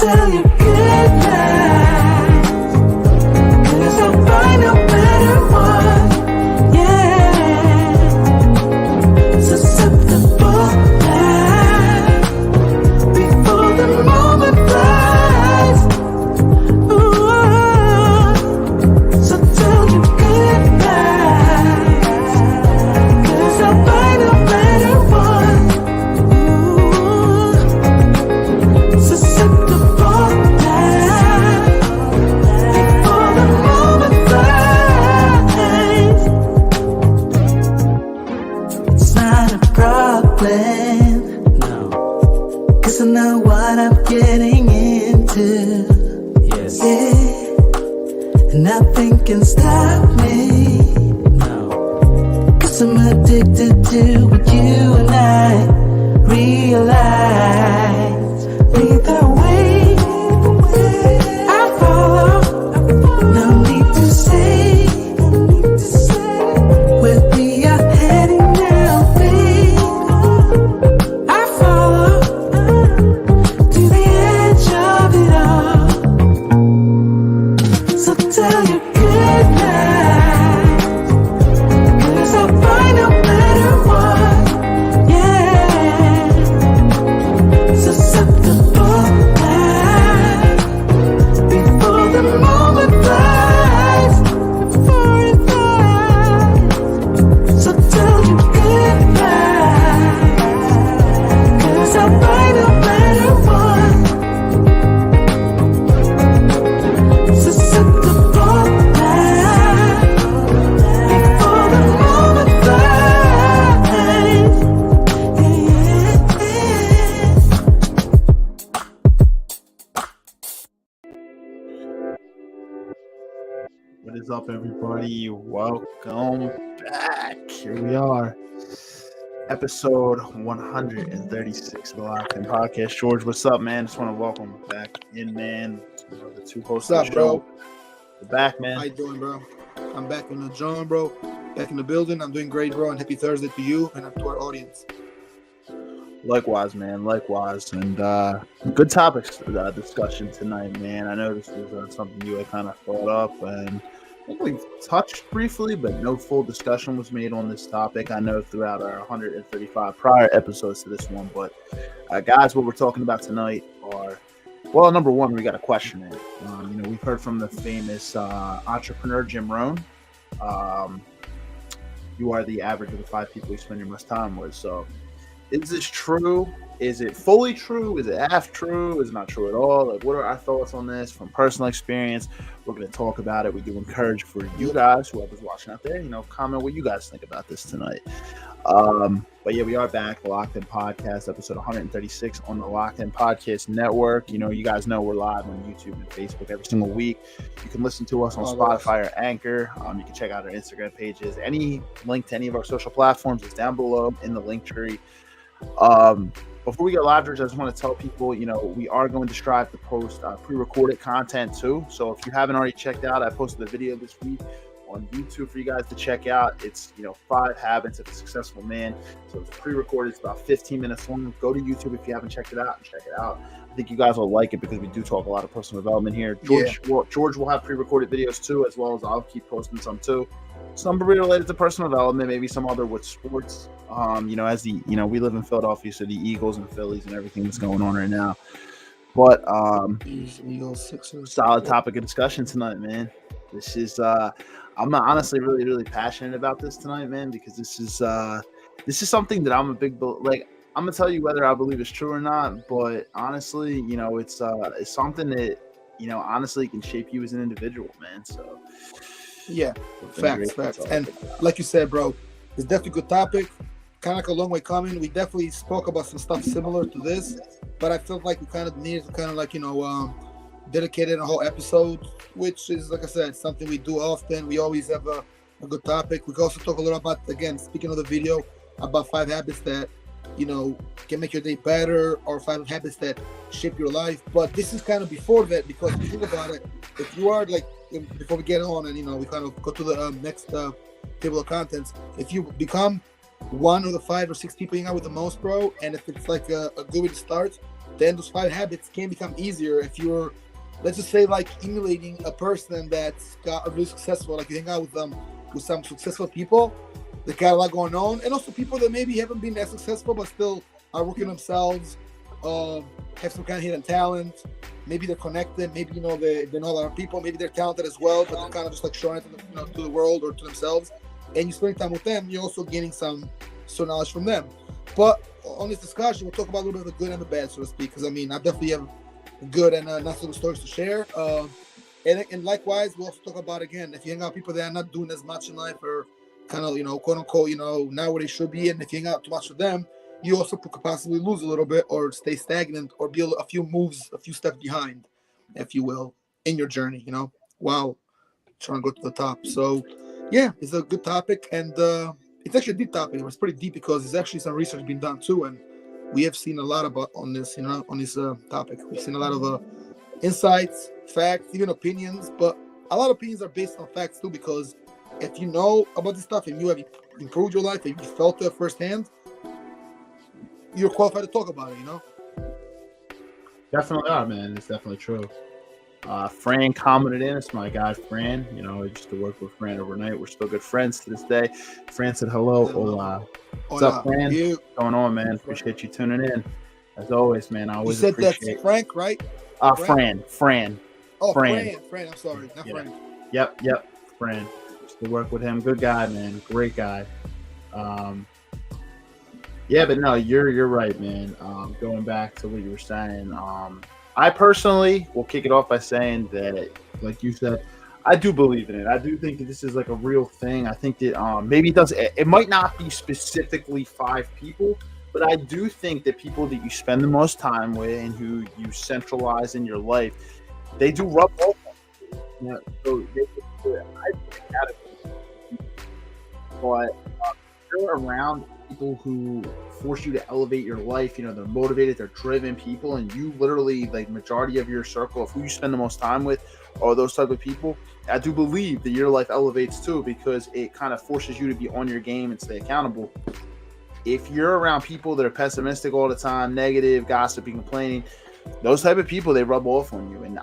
tell you good night, 'cause I'll find a better one. Yeah, susceptible now before the moment flies. Ooh, so tell you good night, 'cause I'll find a better one. Ooh, susceptible now before the moment flies. It's not a problem, no, 'cause I know what I'm getting into. Yes. Yeah. And nothing can stop me. No. 'Cause I'm addicted to what you and I realize. Either way, I follow. No need to say where we are heading now, babe. I follow to the edge of it all. So tell you good night, 'cause I'll find a better one. Yeah, susceptible now before the moment flies. Before it flies. So tell you good night, 'cause I'll find a better one. Susceptible now before the moment flies. What is up, everybody? Welcome back. Here we are, episode 136 of the Locked In Podcast. George, what's up, man? Just want to welcome back in, man. You know, the two hosts What's of up, the show. bro? We're back, man. How you doing, bro? I'm back in the John, bro. Back in the building. I'm doing great, bro. And happy Thursday to you and to our audience. Likewise, man. Likewise. And good topics discussion tonight, man. I know this was something you had kind of thought up, and I think we've touched briefly, but no full discussion was made on this topic. I know throughout our 135 prior episodes to this one, but guys, what we're talking about tonight are, well, number one, we got a question in. We've heard from the famous entrepreneur Jim Rohn. You are the average of the 5 people you spend your most time with. So, is this true? Is it fully true? Is it half true? Is it not true at all? Like, what are our thoughts on this from personal experience? We're going to talk about it. We do encourage for you guys, whoever's watching out there, comment what you guys think about this tonight. But yeah, we are back, the Locked In Podcast, episode 136 on the Locked In Podcast Network. You guys know we're live on YouTube and Facebook every single week. You can listen to us on Spotify or Anchor. You can check out our Instagram pages. Any link to any of our social platforms is down below in the link tree. Before we get live, I just want to tell people, we are going to strive to post pre-recorded content too. So if you haven't already checked out, I posted a video this week on YouTube for you guys to check out. It's 5 Habits of a Successful Man. So it's pre-recorded. It's about 15 minutes long. Go to YouTube if you haven't checked it out and check it out. I think you guys will like it because we do talk a lot of personal development here. George will have pre-recorded videos too, as well as I'll keep posting some too. Some related to personal development, maybe some other with sports. As we live in Philadelphia, so the Eagles and Phillies and everything that's going on right now. But solid topic of discussion tonight, man. This is I'm honestly really, really passionate about this tonight, man, because this is something that I'm a big I'm gonna tell you whether I believe it's true or not, but honestly, it's something that honestly can shape you as an individual, man. So yeah, facts. And like you said, bro, it's definitely a good topic. Kind of like a long way coming. We definitely spoke about some stuff similar to this, but I felt like we kind of needed to dedicated a whole episode, which is, like I said, something we do often. We always have a good topic. We can also talk a little about, again, speaking of the video, about 5 habits that can make your day better, or 5 habits that shape your life. But this is kind of before that, because if you think about it, if you are before we get on and we kind of go to the next table of contents, if you become one of the 5 or 6 people you hang out with the most, bro, and if it's like a good way to start, then those 5 habits can become easier if you're, let's just say, like emulating a person that's got really successful, like you hang out with them, with some successful people that got a lot going on, and also people that maybe haven't been as successful but still are working themselves, have some kind of hidden talent. Maybe they're connected, maybe they know a lot of people, maybe they're talented as well, but they're kind of just like showing it to the world or to themselves. And you spend time with them, you're also gaining some knowledge from them. But on this discussion, we'll talk about a little bit of the good and the bad, so to speak, because I definitely have good and not so good stories to share. And likewise, we'll also talk about, again, if you hang out with people that are not doing as much in life, or kind of, quote unquote, not where they should be, and if you hang out too much with them, you also could possibly lose a little bit or stay stagnant or be a few steps behind, if you will, in your journey, while trying to go to the top. So, yeah, it's a good topic, and it's actually a deep topic. It's pretty deep because there's actually some research being done too, and we have seen a lot about on this topic. We've seen a lot of insights, facts, even opinions, but a lot of opinions are based on facts too, because if you know about this stuff and you have improved your life and you felt it firsthand, you're qualified to talk about it, Definitely are, man. It's definitely true. Fran commented in. It's my guy, Fran. I used to work with Fran overnight. We're still good friends to this day. Fran said hello. Hola. What's up, Fran? What's going on, man? Appreciate you tuning in. As always, man. I always appreciate. That's Frank, right? Fran. Oh, Fran. I'm sorry. Not Frank. Yep. Fran. Used to work with him. Good guy, man. Great guy. Yeah, but no, you're right, man. Going back to what you were saying, I personally will kick it off by saying that, like you said, I do believe in it. I do think that this is like a real thing. I think that maybe it might not be specifically 5 people, but I do think that people that you spend the most time with and who you centralize in your life, they do rub off on you. So I think that, but you're around people who force you to elevate your life. They're motivated, they're driven people, and you literally, like, majority of your circle of who you spend the most time with are those type of people. I do believe that your life elevates too, because it kind of forces you to be on your game and stay accountable. If you're around people that are pessimistic all the time, negative, gossiping, complaining, those type of people, they rub off on you. And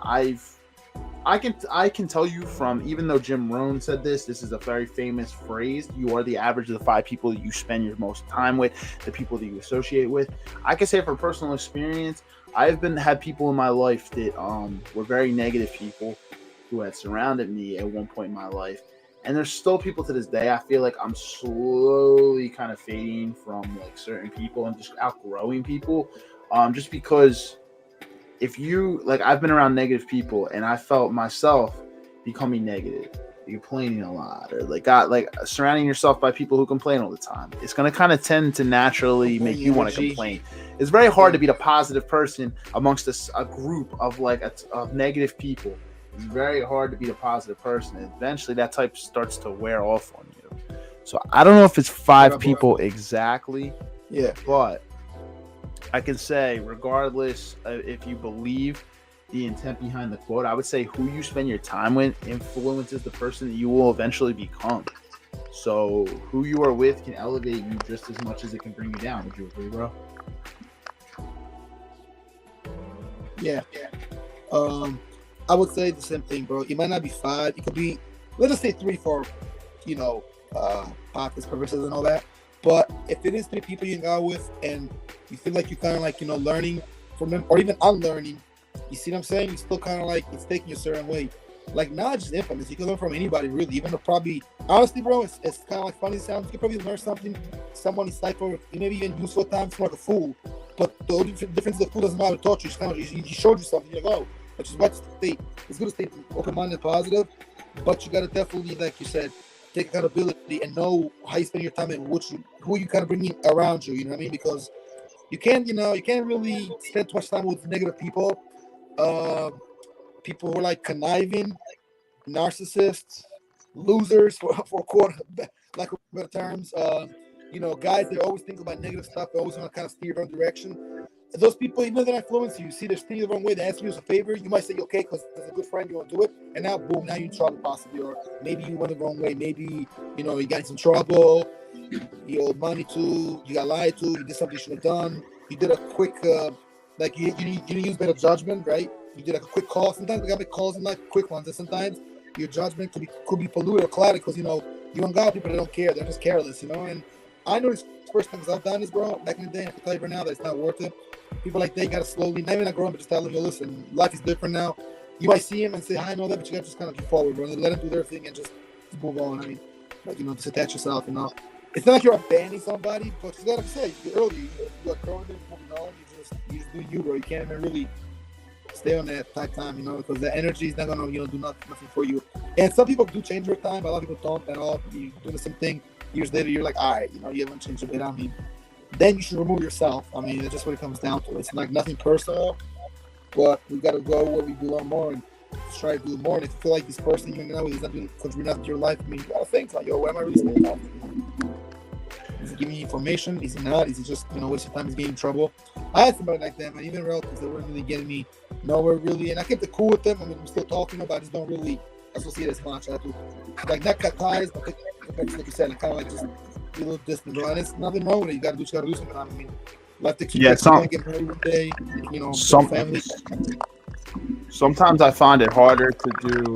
I can tell you, from, even though Jim Rohn said this is a very famous phrase, you are the average of the 5 people that you spend your most time with, the people that you associate with. I can say from personal experience, I've had people in my life that were very negative people who had surrounded me at one point in my life. And there's still people to this day. I feel like I'm slowly kind of fading from like certain people and just outgrowing people, just because if you, like, I've been around negative people and I felt myself becoming negative, complaining a lot, or surrounding yourself by people who complain all the time, it's going to kind of tend to naturally make you want to complain. It's very hard to be the positive person amongst a group of of negative people. It's very hard to be the positive person. And eventually that type starts to wear off on you. So I don't know if it's 5 people exactly. Yeah. But I can say, regardless if you believe the intent behind the quote, I would say who you spend your time with influences the person that you will eventually become. So who you are with can elevate you just as much as it can bring you down. Would you agree, bro? Yeah. I would say the same thing, bro. It might not be 5. It could be, let us say 3 for, pockets, purposes, and all that. But if it is 3 people you hang out with and you feel like you're kind of learning from them, or even unlearning, you see what I'm saying? You still kind of it's taking you a certain way. Like, knowledge is infinite. You can learn from anybody, really. Even though probably, honestly, bro, it's kind of funny sounds. You can probably learn something. Someone is for maybe even useful at times, like a fool. But the only difference is the fool doesn't know how to talk to you. He showed you something. You're like, oh, which is what it's good to stay open-minded, positive. But you got to definitely, like you said, take accountability and know how you spend your time and who you kind of bring around you. You know what I mean? Because you can't really spend too much time with negative people. People who are like conniving, narcissists, losers, for quote, lack of better terms. Guys that always think about negative stuff, they always want to kind of steer your own direction. And those people, even though they influence you, see they're steering the wrong way, they ask you as a favor, you might say, okay, because there's a good friend, you want to do it. And now, boom, now you're in trouble possibly. Or maybe you went the wrong way. Maybe, you got in some trouble. You owed money to, you got lied to, you did something you shouldn't have done. You did a quick Like you use better judgment, right? You did like a quick call. Sometimes we got big calls in life, quick ones, and sometimes your judgment could be polluted or clouded because you got people that don't care. They're just careless, And I know these first things I've done is, bro, back in the day, and I can tell you right now that it's not worth it. People like they gotta slowly, not even not growing, but just tell them, listen, life is different now. You might see him and say, hi, I know that, but you gotta just kind of keep forward, bro. Let them do their thing and just move on. I mean, like, just attach yourself, It's not like you're abandoning somebody, but you gotta say, early, you are growing and moving on. You just do you, bro. You can't even really stay on that type time, because the energy is not gonna, do nothing for you. And some people do change their time, but a lot of people don't at all. You do the same thing. Years later, you're like, all right, you haven't changed a bit. I mean, then you should remove yourself. I mean, that's just what it comes down to. It's like nothing personal, but we got to go where we belong more and try to do more. And if you feel like this person you're hanging out with is not doing contributing to your life, I mean, you got to think like, what am I really saying out? Is he giving me information? Is he not? Is he just, wasting time? Is getting in trouble? I had somebody like that, man. Even relatives that weren't really getting me nowhere really. And I kept it cool with them. I mean, I'm still talking about it. I just don't really associate as much. I have to, like, not cut ties, but like you said, like, kind of like just be a little distant, bro. And it's nothing wrong with it. You got to do something. I mean, life takes you get married one day, family. Sometimes I find it harder to do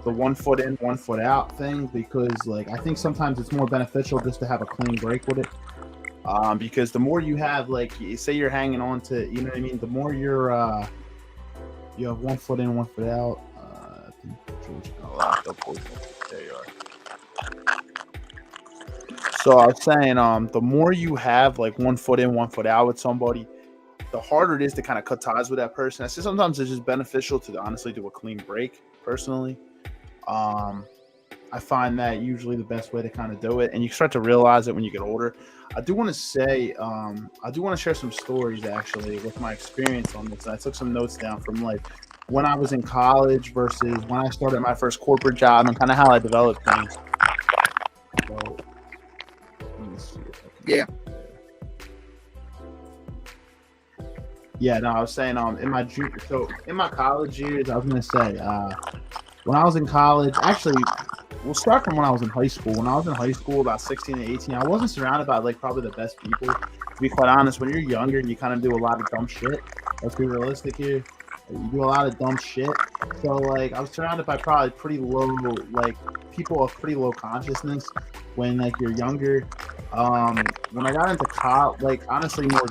the 1 foot in, 1 foot out thing because, like, I think sometimes it's more beneficial just to have a clean break with it. Because the more you have, like, say you're hanging on to, you know what I mean? The more you're, you have 1 foot in, 1 foot out. I think George got locked up. There you are. So I was saying, the more you have, like, 1 foot in, 1 foot out with somebody, the harder it is to kind of cut ties with that person. I say sometimes it's just beneficial to honestly do a clean break, personally. I find that usually the best way to kind of do it, and you start to realize it when you get older. I do want to say, I do want to share some stories actually with my experience on this. I took some notes down from like when I was in college versus when I started my first corporate job and kind of how I developed things. So, let me see if I can. Yeah, no, I was saying, in my college years, I was gonna say, when I was in college, actually, we'll start from when I was in high school. When I was in high school, about 16 and 18, I wasn't surrounded by like probably the best people. To be quite honest, when you're younger, you kind of do a lot of dumb shit. Let's be realistic here. You do a lot of dumb shit. So like, I was surrounded by probably pretty low, like people of pretty low consciousness when like you're younger. When I got into college, like honestly, more.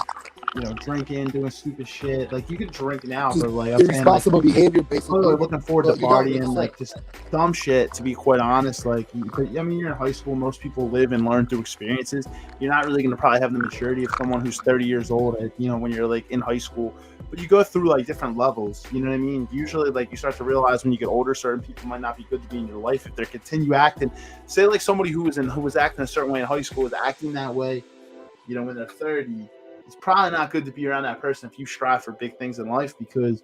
Drinking, doing stupid shit. Like you can drink now, but like I'm saying, irresponsible behavior, basically. Looking forward to partying, like just dumb shit. To be quite honest, like I mean, you're in high school. Most people live and learn through experiences. You're not really going to probably have the maturity of someone who's 30 years old. When you're like in high school, but you go through like different levels. You know what I mean? Usually, like you start to realize when you get older, certain people might not be good to be in your life if they continue acting. Say like somebody who was acting a certain way in high school is acting that way. When they're 30. It's probably not good to be around that person if you strive for big things in life because,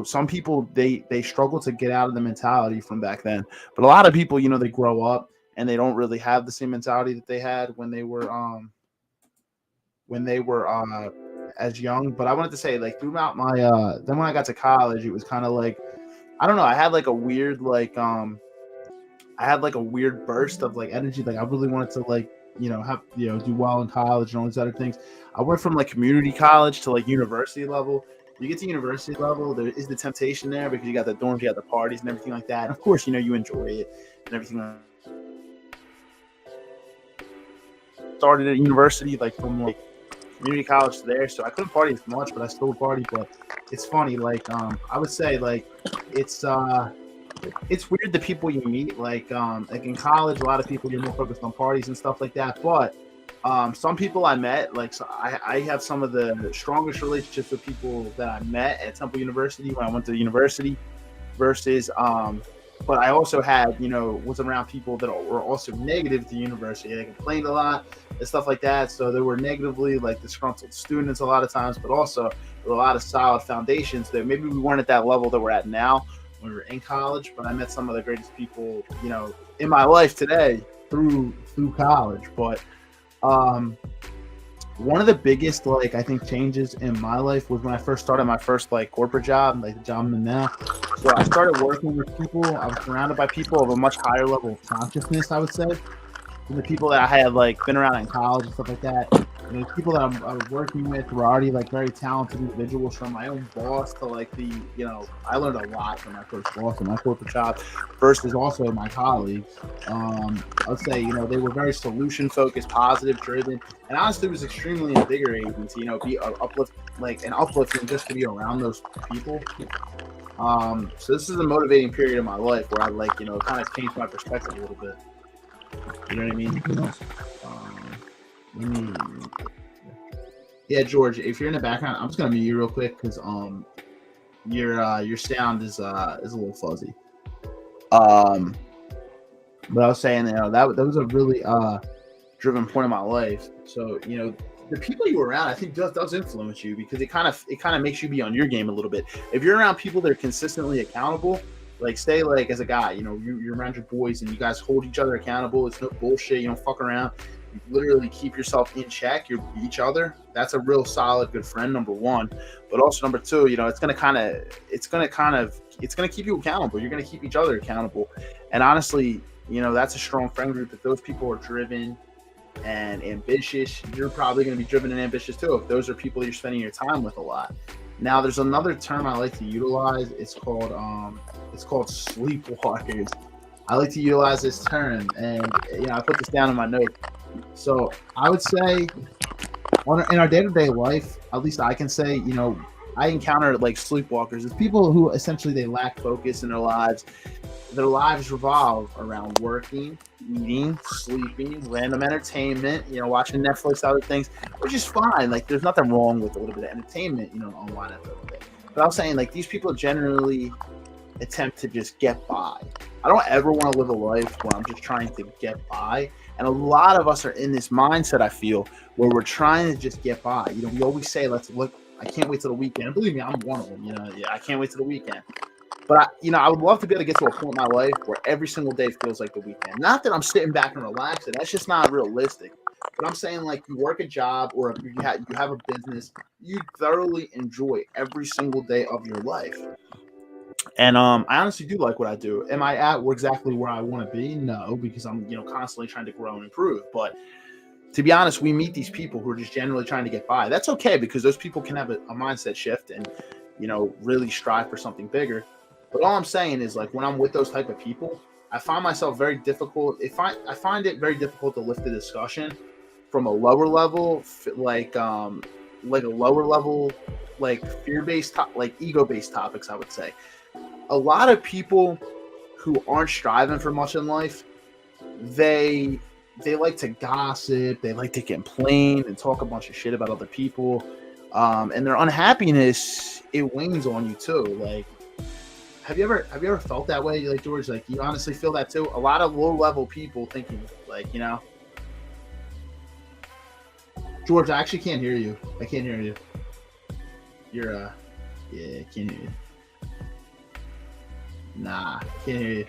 some people, they struggle to get out of the mentality from back then. But a lot of people, they grow up and they don't really have the same mentality that they had when they were as young. But I wanted to say, like, throughout my, then when I got to college, it was kind of like, I don't know, I had like a weird, burst of like energy. Like I really wanted to like, do well in college and all these other things. I went from like community college to like university level. You get to university level, there is the temptation there because you got the dorms, you got the parties and everything like that. And of course, you enjoy it and everything. Started at university, like from like community college to there, so I couldn't party as much, but I still would party. But it's funny, like I would say, like it's weird the people you meet. Like in college, a lot of people you're more focused on parties and stuff like that. But some people I met, like so I have some of the strongest relationships with people that I met at Temple University when I went to the university versus but I also had, was around people that were also negative to the university. They complained a lot and stuff like that. So they were negatively like disgruntled students a lot of times, but also with a lot of solid foundations that maybe we weren't at that level that we're at now when we were in college. But I met some of the greatest people, in my life today through college. But one of the biggest, like, I think changes in my life was when I first started my first, like, corporate job, like the job I'm in now. So I started working with people. I was surrounded by people of a much higher level of consciousness, I would say, than the people that I had, like, been around in college and stuff like that. You know, people that I'm working with were already like very talented individuals, from my own boss to like I learned a lot from my first boss and my corporate job versus also my colleagues. I'd say, they were very solution focused, positive driven, and honestly it was extremely invigorating to, be uplifting just to be around those people. So this is a motivating period of my life where I kind of changed my perspective a little bit. You know what I mean? Yeah, George, if you're in the background, I'm just gonna mute you real quick because your sound is a little fuzzy. But I was saying, that was a really driven point in my life. So the people you were around, I think does influence you, because it kind of makes you be on your game a little bit. If you're around people that are consistently accountable, like stay as a guy, you're around your boys and you guys hold each other accountable. It's no bullshit. You don't fuck around. You literally keep yourself in check. You're each other. That's a real solid, good friend. Number one, but also number two, it's gonna keep you accountable. You're gonna keep each other accountable. And honestly, that's a strong friend group. If those people are driven and ambitious, you're probably going to be driven and ambitious too, if those are people you're spending your time with a lot. Now, there's another term I like to utilize. It's called sleepwalkers. I like to utilize this term, and I put this down in my notes. So I would say in our day-to-day life, at least I can say, I encounter sleepwalkers. It's people who essentially they lack focus in their lives. Their lives revolve around working, eating, sleeping, random entertainment, watching Netflix, other things, which is fine. There's nothing wrong with a little bit of entertainment, online at the end of the day. But I'm saying, these people generally attempt to just get by. I don't ever want to live a life where I'm just trying to get by. And a lot of us are in this mindset, I feel, where we're trying to just get by. We always say, let's look, I can't wait till the weekend. And believe me, I'm one of them. I can't wait till the weekend. But I would love to be able to get to a point in my life where every single day feels like the weekend. Not that I'm sitting back and relaxing. That's just not realistic. But I'm saying, you work a job or you have a business, you thoroughly enjoy every single day of your life. And I honestly do like what I do. Am I at exactly where I want to be? No, because I'm constantly trying to grow and improve. But to be honest, we meet these people who are just generally trying to get by. That's okay, because those people can have a mindset shift and really strive for something bigger. But all I'm saying is, when I'm with those type of people, I find myself very difficult. I find it very difficult to lift the discussion from a lower level, fear-based, ego-based topics, I would say. A lot of people who aren't striving for much in life, they like to gossip, they like to complain and talk a bunch of shit about other people. And their unhappiness, it weighs on you too. Have you ever felt that way, George? You honestly feel that too? A lot of low-level people thinking, George, I actually can't hear you. I can't hear you. You're, I can't hear you. Nah, can't hear you.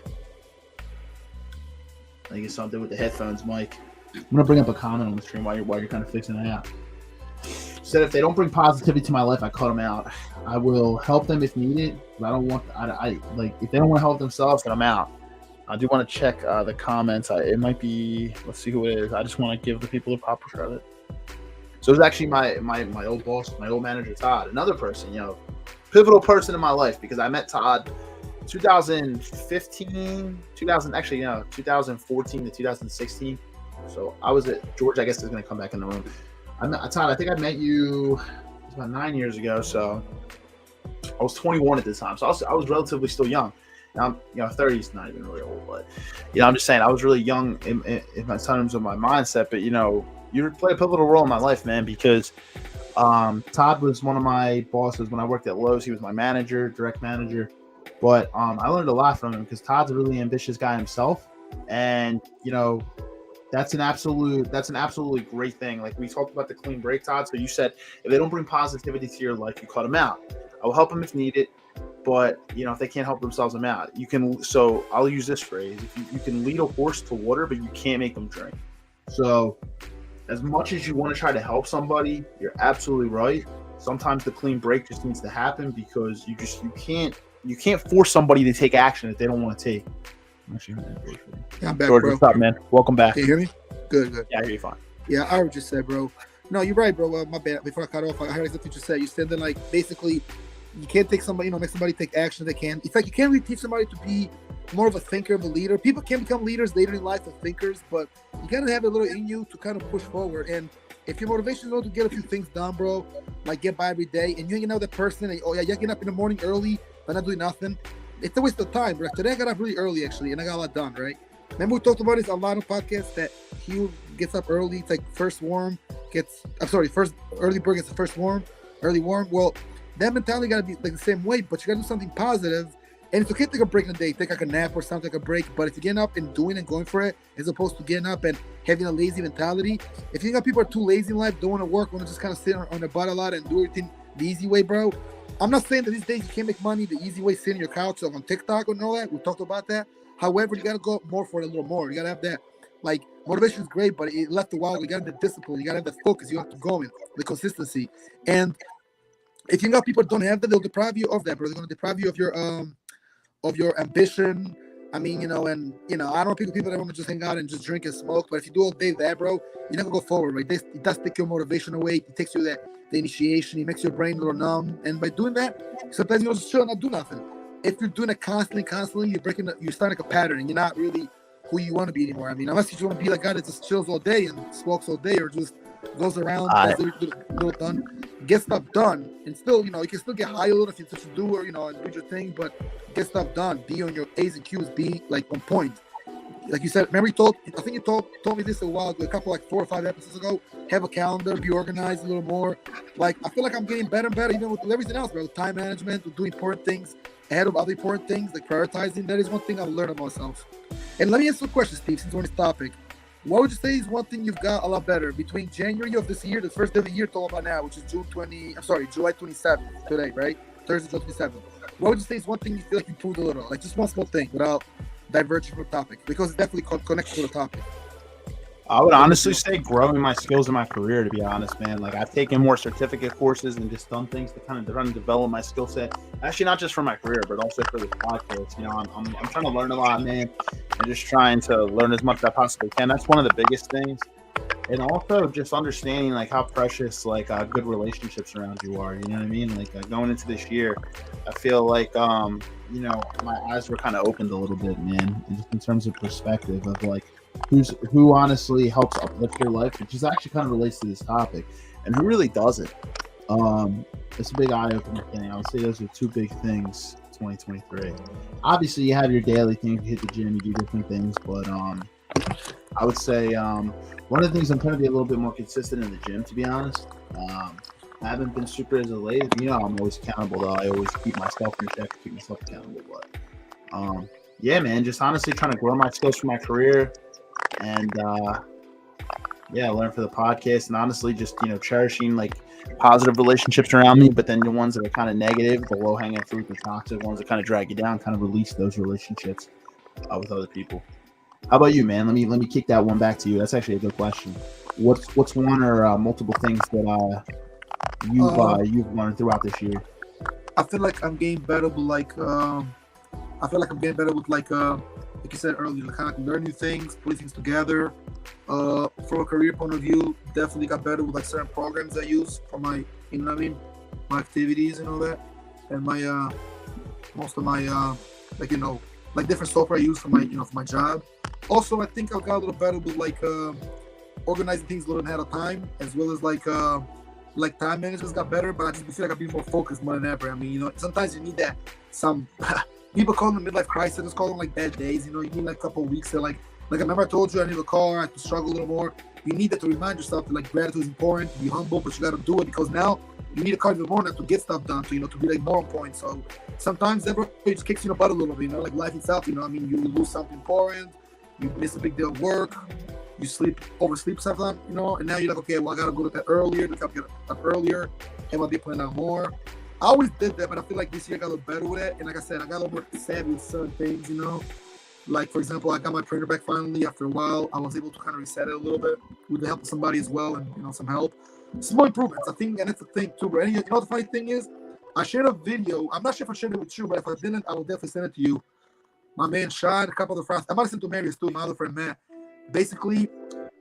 I think it's something with the headphones, Mike. I'm gonna bring up a comment on the stream while you're kind of fixing it out. Said if they don't bring positivity to my life, I cut them out. I will help them if needed, but I don't want. If they don't want to help themselves, then I'm out. I do want to check the comments. It might be. Let's see who it is. I just want to give the people the proper credit. So it was actually my old boss, my old manager Todd, another person, pivotal person in my life, because I met Todd 2014 to 2016. So I was at George. I guess is going to come back in the room. Todd, I think I met you about 9 years ago. So I was 21 at the time. So I was relatively still young. Now, 30 is not even really old, but I'm just saying I was really young in terms of my mindset. But you play a pivotal role in my life, man, because Todd was one of my bosses when I worked at Lowe's. He was my manager, direct manager. But I learned a lot from him, because Todd's a really ambitious guy himself, and that's an absolutely great thing. We talked about the clean break, Todd. So you said if they don't bring positivity to your life, you cut them out. I will help them if needed, but if they can't help themselves, I'm out. You can. So I'll use this phrase: if you can lead a horse to water, but you can't make them drink. So as much as you want to try to help somebody, you're absolutely right. Sometimes the clean break just needs to happen, because you can't force somebody to take action if they don't want to take. Yeah, I'm back, George, bro. what's up, man? Welcome back. Can you hear me? Good. Yeah, I hear you fine. Yeah, I would just say, bro, No, you're right, bro. My bad. Before I cut off, I heard exactly what you said. You said that, like, basically, you can't take somebody, make somebody take action. They can. In fact, you can't really teach somebody to be more of a thinker, of a leader. People can become leaders later in life, of thinkers, but you gotta have a little in you to kind of push forward. And if your motivation is to get a few things done, bro, like get by every day, and you hanging out with that person, and, you're getting up in the morning early, but not doing nothing, it's a waste of time, bro. Today I got up really early, actually, and I got a lot done, right? Remember we talked about this a lot on podcasts that he gets up early. It's like first early bird gets the first worm, early worm. Well, that mentality got to be like the same way, but you got to do something positive. And it's okay to take a break in the day, take like a nap or something, like a break. But if you're getting up and doing and going for it, as opposed to getting up and having a lazy mentality, if you got people are too lazy in life, don't want to work, want to just kind of sit on their butt a lot and do everything the easy way, bro. I'm not saying that these days you can't make money the easy way, sitting on your couch or on TikTok and all that. We talked about that. However, you got to go more for it a little more. You got to have that. Like, motivation is great, but it left a while. You got to have the discipline. You got to have the focus. You have to go in, the consistency. And if you got people that don't have that, they'll deprive you of that, bro. They're going to deprive you of your ambition. I mean, and I don't know people that want to just hang out and just drink and smoke. But if you do all day that, bro, you're not gonna go forward, right? It does take your motivation away. It takes you the initiation. It makes your brain a little numb. And by doing that, sometimes you just chill and not do nothing. If you're doing it constantly, you're starting like a pattern, and you're not really who you want to be anymore. I mean, unless you just want to be like a guy that just chills all day and smokes all day, or just goes around, little done, get stuff done, and still, you can still get high a little if you're such a doer, and do your thing, but get stuff done. Be on your A's and Q's. Be like on point. Like you said, remember I think you told me this a while ago, a couple, like 4 or 5 episodes ago. Have a calendar, be organized a little more. Like, I feel like I'm getting better and better, even with everything else, bro. With time management, with doing important things ahead of other important things, like prioritizing. That is one thing I've learned about myself. And let me ask you a question, Steve, since we're on this topic. What would you say is one thing you've got a lot better between January of this year, the first day of the year, till about now, which is July 27th today, right? Thursday, July 27th. What would you say is one thing you feel like you improved a little? Like just one small thing without diverging from the topic, because it's definitely connected to the topic. I would honestly say growing my skills in my career, to be honest, man. Like, I've taken more certificate courses and just done things to kind of run and develop my skill set. Actually, not just for my career, but also for the podcast. I'm trying to learn a lot, man, and just trying to learn as much as I possibly can. That's one of the biggest things. And also just understanding, like, how precious, like, good relationships around you are. You know what I mean? Like, going into this year, I feel like, my eyes were kind of opened a little bit, man, just in terms of perspective of, like, who honestly helps uplift your life, which is actually kind of relates to this topic, and who really doesn't. It's a big eye-opener thing. I would say those are two big things 2023. Obviously, you have your daily things, you hit the gym, you do different things, but I would say one of the things I'm trying to be a little bit more consistent in the gym, to be honest. I haven't been super as of late. I'm always accountable, though. I always keep myself in check, keep myself accountable, but yeah, man, just honestly trying to grow my skills for my career. And learn for the podcast, and honestly just cherishing like positive relationships around me, but then the ones that are kind of negative, the low hanging fruit, the toxic ones that kind of drag you down, kind of release those relationships with other people. How about you, man? Let me kick that one back to you. That's actually a good question. What's one or multiple things that you've learned throughout this year? I feel like I'm getting better with like you said earlier, kind of learn new things, put things together. From a career point of view, definitely got better with like certain programs I use for my, my activities and all that, and my most of my like different software I use for my for my job. Also, I think I got a little better with like organizing things a little ahead of time, as well as like time management got better. But I just feel like I've been more focused more than ever. I mean, sometimes you need that some. People call them midlife crisis. Just call them like bad days. You need like a couple of weeks to like I remember I told you I need a car. I have to struggle a little more. You need that to remind yourself that like gratitude is important. Be humble, but you got to do it, because now you need a car in the morning to get stuff done. To be like more on point. So sometimes that just kicks you in the butt a little bit. Like life itself. I mean, you lose something important. You miss a big day of work. You oversleep sometimes. And now you're like, okay, well I gotta go to bed earlier. I gotta get up earlier. Have my day planned out more. I always did that, but I feel like this year I got a little better with it. And like I said, I got a little more savvy with certain things, Like, for example, I got my printer back finally after a while. I was able to kind of reset it a little bit with the help of somebody as well, and, some help. Small improvements, I think, and it's the thing, too. But the funny thing is, I shared a video. I'm not sure if I shared it with you, but if I didn't, I will definitely send it to you. My man Shad, a couple of the friends. I might have sent to Marius, too, my other friend, Matt. Basically,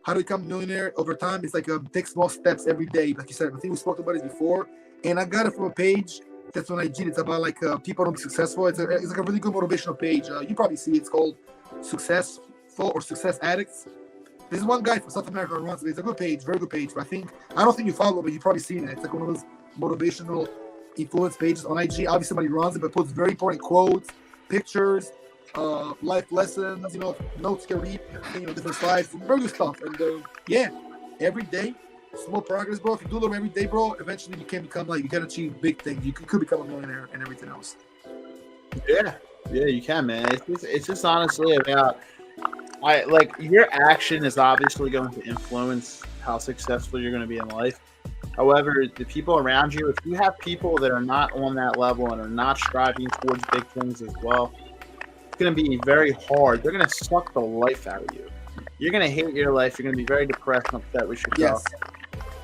how to become a millionaire over time. It's like take small steps every day. Like you said, I think we spoke about it before. And I got it from a page that's on IG. It's about like people don't be successful. It's like a really good motivational page. You probably see it's called Successful or Success Addicts. There's one guy from South America who runs it. It's a good page, very good page. But I don't think you follow it, but you've probably seen it. It's like one of those motivational influence pages on IG. Obviously, somebody runs it, but puts very important quotes, pictures, life lessons, notes you can read, different slides, very good stuff. And every day, small progress, bro. If you do them every day, bro, eventually you can become you can achieve big things. You could become a millionaire and everything else. Yeah, you can, man. It's just honestly about your action is obviously going to influence how successful you're going to be in life. However, the people around you, if you have people that are not on that level and are not striving towards big things as well, it's going to be very hard. They're going to suck the life out of you. You're going to hate your life. You're going to be very depressed and upset with yourself. Yes.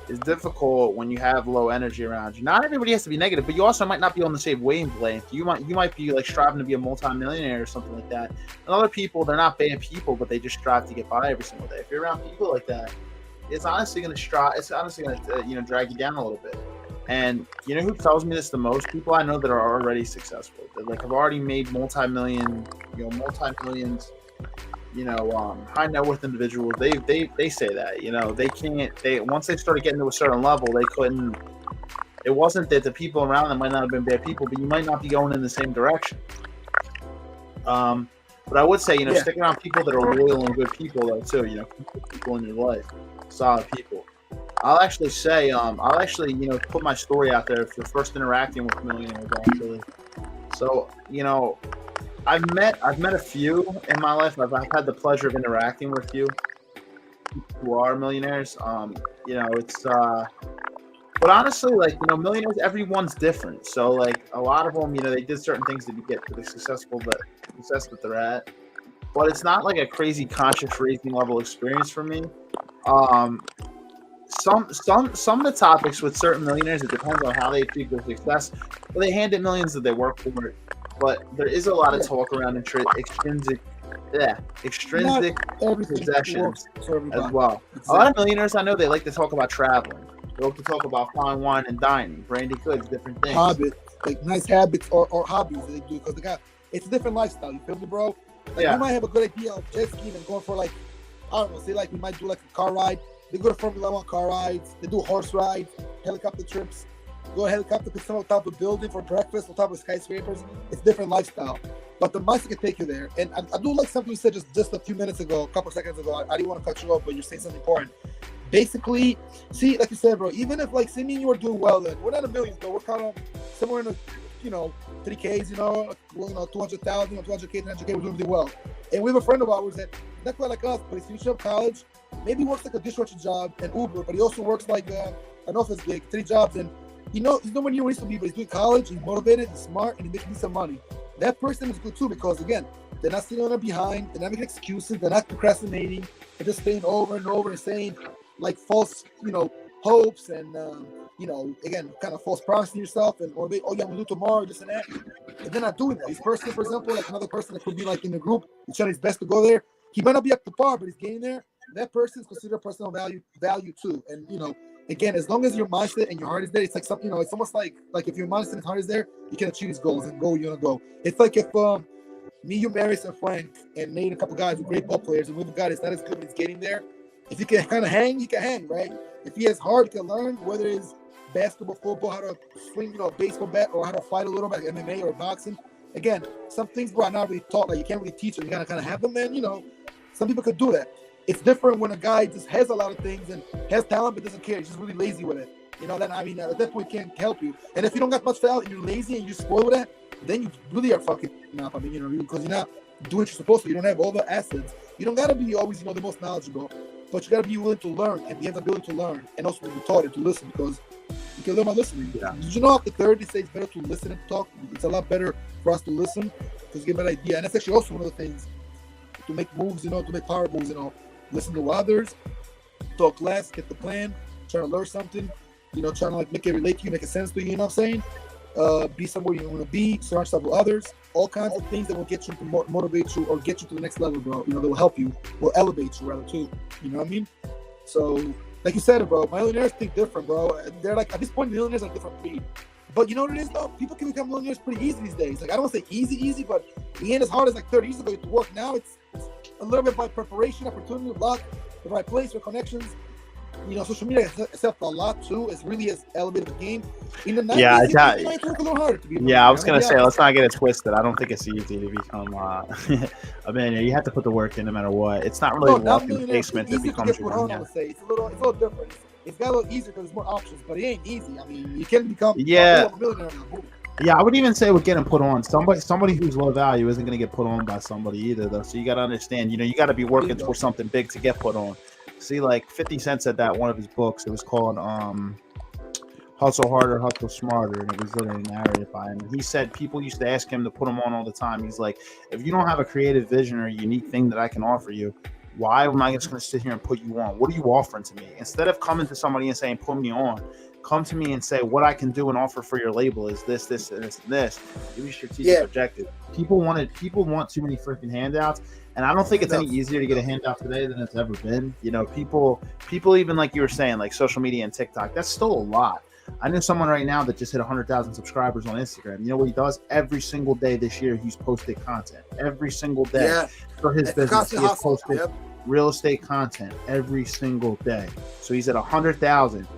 It's difficult when you have low energy around you. Not everybody has to be negative, but you also might not be on the same wavelength. You might be striving to be a multi-millionaire or something like that. And other people, they're not bad people, but they just strive to get by every single day. If you're around people like that, it's honestly going to drag you down a little bit. And you know who tells me this the most? People I know that are already successful. That have already made multi-millions, high net worth individuals. They say that, they can't, once they started getting to a certain level, they couldn't, it wasn't that the people around them might not have been bad people, but you might not be going in the same direction. But I would say, stick around people that are loyal and good people though too, people in your life, solid people. I'll actually say, put my story out there if you're first interacting with millionaires actually. So, I've met a few in my life. I've had the pleasure of interacting with a few who are millionaires. But honestly, millionaires, everyone's different. So a lot of them, they did certain things to get to the success that they're at. But it's not like a crazy conscious raising level experience for me. Some of the topics with certain millionaires, it depends on how they achieve their success. But they hand it millions that they work for it. But there is a lot of talk around extrinsic possessions as well. A lot of millionaires I know, they like to talk about traveling. They like to talk about fine wine and dining, brandy goods, different things. Habits, nice habits or hobbies that they do, because it's a different lifestyle. You feel me, bro? You might have a good idea of jet skiing and going for say we might do a car ride. They go to Formula 1 car rides. They do horse rides, helicopter trips. Go helicopter to some top of a building for breakfast on top of skyscrapers. It's different lifestyle. But the mindset can take you there. And I do like something you said just a few minutes ago, a couple seconds ago. I didn't want to cut you off, but you're saying something important. Basically, see, like you said, bro, even if say me and you are doing well, then we're not in millions, but we're kind of somewhere in the 3Ks, 200,000, 200K, 300K, we're doing really well. And we have a friend of ours that not quite like us, but he's finished up college, maybe works like a dishwasher job and Uber, but he also works like an office gig, 3 jobs, and he's nowhere near where he used to be, but he's doing college, he's motivated, he's smart, and he's making some money. That person is good too, because again, they're not sitting on their behind, they're not making excuses, they're not procrastinating, they're just staying over and over and saying false, hopes and again, kind of false promises to yourself and or I'm gonna do tomorrow, this and that. And they're not doing that. This person, for example, another person that could be in the group, he's trying his best to go there. He might not be up to par, but he's getting there. That person is considered personal value too. And again, as long as your mindset and your heart is there, it's like something, it's almost like if your mindset and heart is there, you can achieve these goals and go you want to go. It's like if me, you, Marius, and Frank, and Nate, a couple guys who are great ball players, and we have a guy that's not as good as getting there. If you can kind of hang, he can hang, right? If he has heart, he can learn, whether it's basketball, football, how to swing, a baseball bat, or how to fight a little bit, like MMA or boxing. Again, some things, bro, are not really taught. You can't really teach them. You gotta kind of have them, man. Some people could do that. It's different when a guy just has a lot of things and has talent but doesn't care. He's just really lazy with it. At that point, he can't help you. And if you don't got much talent and you're lazy and you spoil with that, then you really are fucking up. Because you're not doing what you're supposed to. You don't have all the assets. You don't gotta be always, the most knowledgeable. But you gotta be willing to learn and you have the ability to learn and also to be taught and to listen, because you can learn by listening. Yeah. Did you know after 30 they say it's better to listen and talk? It's a lot better for us to listen because you get an idea. And that's actually also one of the things to make moves, to make power moves, listen to others, talk less, get the plan, try to learn something, trying to make it relate to you, make it sense to you, what I'm saying? Be somewhere you want to be, surround yourself with others, all kinds of things that will get you to motivate you or get you to the next level, bro. That will help you, will elevate you rather too. You know what I mean? So, like you said, bro, millionaires think different, bro. They're like, at this point, millionaires are different breed. But you know what it is, though? People can become millionaires pretty easy these days. Like, I don't want to say easy, but it ain't as hard as like 30 years ago to work. Now it's a little bit by preparation, opportunity, luck, the right place, your connections. You know, social media has helped a lot too. It's really has elevated the game. In the 90s, you might work a little harder to be. Yeah, I was gonna say, let's not get it twisted. I don't think it's easy to become a millionaire. You have to put the work in no matter what. It's not really luck in the basement that becomes your millionaire. I would say it's a little different. It's got a little easier because there's more options, but it ain't easy. I mean, you can become a millionaire now. Yeah, I would even say with getting put on, somebody who's low value isn't going to get put on by somebody either, though. So you got to understand, you know, you got to be working for something big to get put on. See, like 50 Cent said that in one of his books. It was called Hustle Harder, Hustle Smarter, and it was literally narrated by him. And he said people used to ask him to put him on all the time. He's like, if you don't have a creative vision or a unique thing that I can offer you, why am I just going to sit here and put you on? What are you offering to me? Instead of coming to somebody and saying, put me on, come to me and say, what I can do and offer for your label is this, this, and this, and this. Give me strategic objective. People want too many freaking handouts. And I don't think it's any easier to get a handout today than it's ever been. You know, people even like you were saying, like social media and TikTok, that's still a lot. I know someone right now that just hit 100,000 subscribers on Instagram. You know what he does? Every single day this year, he's posted content. Every single day for his business. He has posted real estate content every single day. So he's at 100,000.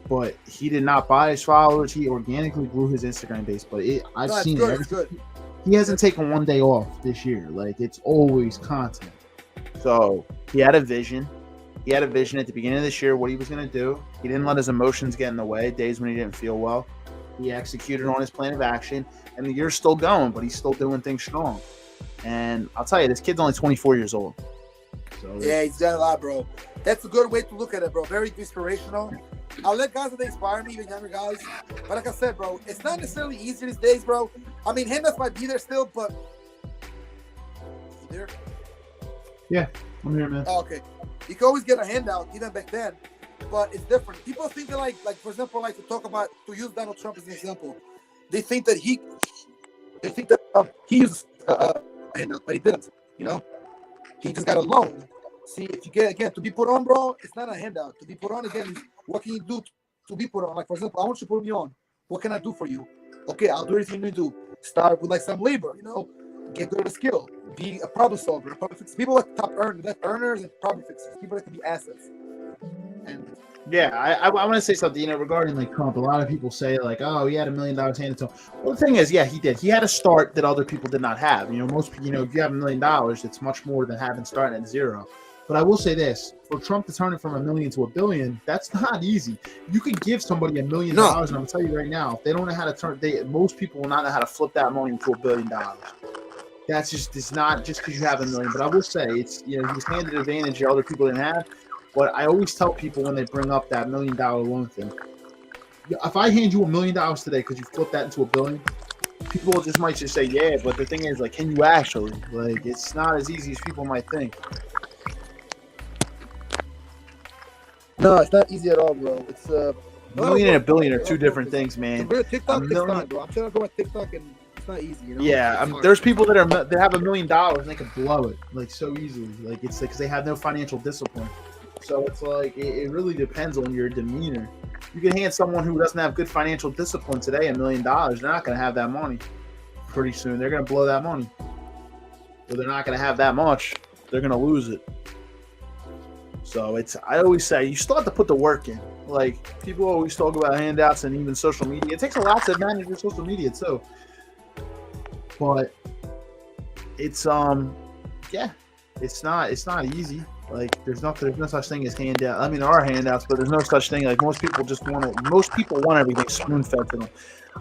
But he did not buy his followers. He organically grew his Instagram base. But I've seen it. He hasn't taken one day off this year. Like, it's always content. So he had a vision. He had a vision at the beginning of this year what he was going to do. He didn't let his emotions get in the way, days when he didn't feel well. He executed on his plan of action. And the year's still going, but he's still doing things strong. And I'll tell you, this kid's only 24 years old. So yeah, he's done a lot, bro. That's a good way to look at it, bro. Very inspirational. I'll let guys that inspire me, even younger guys. But like I said, bro, it's not necessarily easy these days, bro. I mean, handouts might be there still, but you there? Yeah, I'm here, man. Oh, okay. You can always get a handout, even back then, but it's different. People think that, like for example, like to talk about, to use Donald Trump as an example, they think that he used a handout, but he didn't. You know, he just got a loan. See, if you get, again, to be put on, bro, it's not a handout. To be put on, again, is what can you do to be put on? Like, for example, I want you to put me on. What can I do for you? Okay, I'll do everything you do. Start with, like, some labor, you know? Get good at a skill. Be a problem solver, a problem fixer. People like top earners and problem fixers. People that can be assets. And yeah, I want to say something, you know, regarding, like, Trump. A lot of people say, like, oh, he had $1 million handed to him. Well, the thing is, yeah, he did. He had a start that other people did not have. You know, if you have $1 million, it's much more than having starting at zero. But I will say this, for Trump to turn it from $1 million to $1 billion, that's not easy. You can give somebody $1 million, and I'm going to tell you right now, if they don't know how to most people will not know how to flip that money into $1 billion. That's just, it's not just because you have $1 million. But I will say, it's, you know, he's handed advantage that other people didn't have. But I always tell people when they bring up that $1 million loan thing, if I hand you $1 million today because you flip that into $1 billion, people just might just say, yeah, but the thing is, like, can you actually? Like, it's not as easy as people might think. no, it's not easy at all, bro. It's $1 million and $1 billion are two different things, man. TikTok is fine, bro. I'm trying to go at TikTok, and it's not easy, you know? Yeah, there's people that have $1 million and they can blow it like so easily. Like, it's because they have no financial discipline. So it's like it really depends on your demeanor. You can hand someone who doesn't have good financial discipline today $1 million. They're not going to have that money pretty soon. They're going to blow that money. Or they're not going to have that much. They're going to lose it. So I always say you still have to put the work in. Like, people always talk about handouts and even social media. It takes a lot to manage your social media too. But it's it's not easy. Like, there's no such thing as handout. I mean, there are handouts, but there's no such thing. Like, most people want everything spoon-fed to them.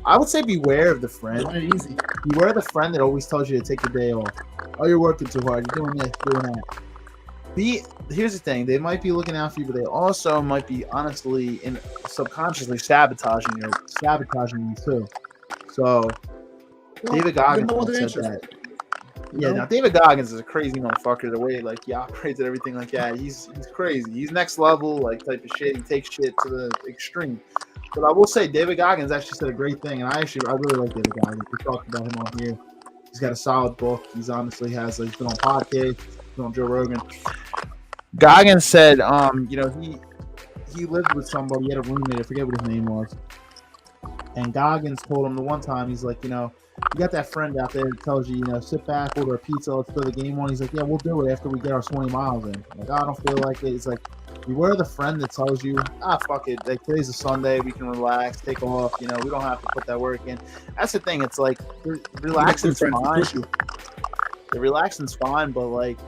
I would say beware of the friend. Easy. Beware of the friend that always tells you to take the day off. Oh, you're working too hard. You're doing this, doing that. Here's the thing. They might be looking out for you, but they also might be honestly and subconsciously sabotaging you too. So, David Goggins said that. Yeah, now David Goggins is a crazy motherfucker. The way he operates and everything like that, he's crazy. He's next level like type of shit. He takes shit to the extreme. But I will say, David Goggins actually said a great thing, and I really like David Goggins. We talked about him on here. He's got a solid book. He's honestly he's been on podcasts, he's been on Joe Rogan. Goggins said, he lived with somebody. He had a roommate. I forget what his name was. And Goggins told him the one time, he's like, you got that friend out there that tells you, sit back, order a pizza, let's throw the game on. He's like, yeah, we'll do it after we get our 20 miles in. I'm like, I don't feel like it. He's like, you are the friend that tells you, fuck it. Like, today's a Sunday. We can relax, take off. We don't have to put that work in. That's the thing. It's like, relaxing's fine. The relaxing's fine, but, like,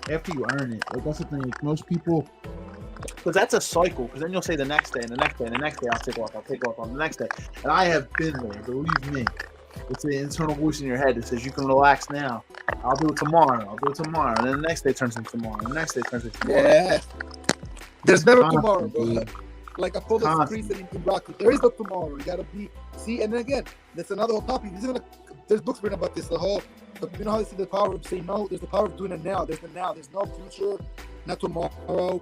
after you earn it. Like, that's the thing. Like, most people... Because that's a cycle. Because then you'll say the next day and the next day and the next day I'll take off on the next day. And I have been there, believe me. It's the internal voice in your head that says you can relax now. I'll do it tomorrow. And then the next day turns into tomorrow. And the next day turns into tomorrow. Yeah. There's never tomorrow, bro. Like I told us recently in Rocky, there is no tomorrow. You gotta be and then again, that's another whole topic. There's books written about this. How they see the power of saying no. There's the power of doing it now. There's the now. There's no future, not tomorrow.